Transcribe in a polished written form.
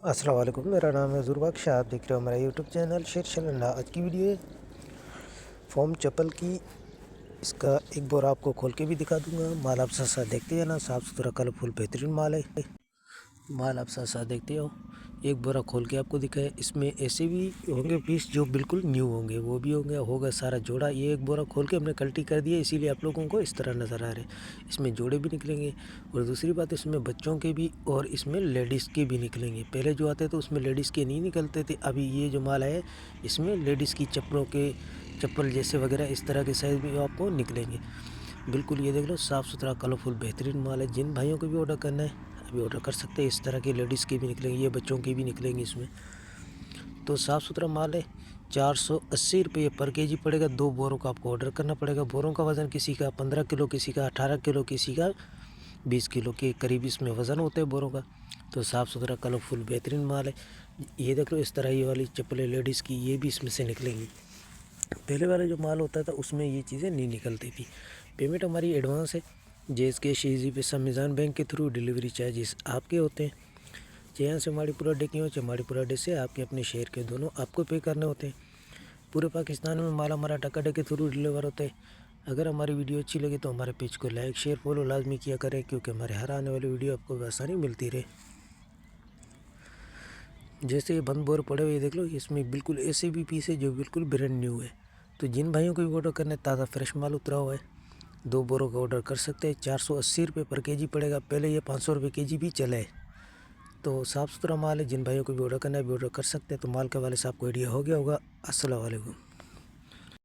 अस्सलाम वालेकुम, मेरा नाम है ज़ुर बख्श। आप देख रहे हो हमारा यूट्यूब चैनल शेर शलंडा। आज की वीडियो है फॉर्म चप्पल की। इसका एक बार आपको खोल के भी दिखा दूंगा। माल आप साथ साथ देखते हैं ना, साफ़ सुथरा कलरफुल बेहतरीन माल है। माल आप साथ साथ देखते हो, एक बोरा खोल के आपको दिखाए। इसमें ऐसे भी होंगे पीस जो बिल्कुल न्यू होंगे, वो भी होगा सारा जोड़ा। ये एक बोरा खोल के हमने कल्टी कर दिया, इसीलिए आप लोगों को इस तरह नज़र आ रहे हैं। इसमें जोड़े भी निकलेंगे और दूसरी बात इसमें बच्चों के भी और इसमें लेडीज़ के भी निकलेंगे। पहले जो आते थे उसमें लेडीज़ के नहीं निकलते थे, अभी ये जो माल है इसमें लेडीज़ की चप्पल जैसे वगैरह इस तरह के साइज़ भी आपको निकलेंगे। बिल्कुल ये देख लो, साफ़ सुथरा कलरफुल बेहतरीन माल है। जिन भाइयों को भी ऑर्डर करना है अभी ऑर्डर कर सकते हैं। इस तरह के लेडीज़ के भी निकलेंगे, ये बच्चों की भी निकलेंगे। इसमें तो साफ़ सुथरा माल है। 480 रुपये पर केजी पड़ेगा। 2 बोरों का आपको ऑर्डर करना पड़ेगा। बोरों का वज़न किसी का 15 किलो, किसी का 18 किलो, किसी का 20 किलो के करीब इसमें वज़न होते हैं बोरों का। तो साफ़ सुथरा कलरफुल बेहतरीन माल है। ये देख लो, इस तरह ये वाली चप्पलें लेडीज़ की ये भी इसमें से निकलेंगी। पहले वाला जो माल होता था उसमें ये चीज़ें नहीं निकलती थी। पेमेंट हमारी एडवांस है। JSK शेजी पे समीज़ान बैंक के थ्रू डिलीवरी चार्जेस आपके होते हैं। चाहे यहाँ से माड़ीपुरा डे की हो, चाहे माड़ीपुरा डे से आपके अपने शहर के, दोनों आपको पे करने होते हैं। पूरे पाकिस्तान में माल हमारा टका डे के थ्रू डिलीवर होता है। अगर हमारी वीडियो अच्छी लगे तो हमारे पेज को लाइक शेयर फॉलो लाजमी किया करें, क्योंकि हमारे हर आने वाली वीडियो आपको आसानी मिलती रहे। जैसे ये बंद बोर पड़े हुए देख लो, इसमें बिल्कुल ऐसे भी पीस है जो बिल्कुल ब्रांड न्यू है। तो जिन भाइयों को भी ऑर्डर करना है, ताज़ा फ्रेश माल उतरा हुआ है, 2 बोरों का ऑर्डर कर सकते हैं। 480 रुपये पर केजी पड़ेगा। पहले ये 500 रुपये केजी भी चला है। तो साफ़ सुथरा माल है। जिन भाइयों को भी ऑर्डर करना है भी ऑर्डर कर सकते हैं। तो माल के वाले से आपको आइडिया हो गया होगा। अस्सलाम वालेकुम।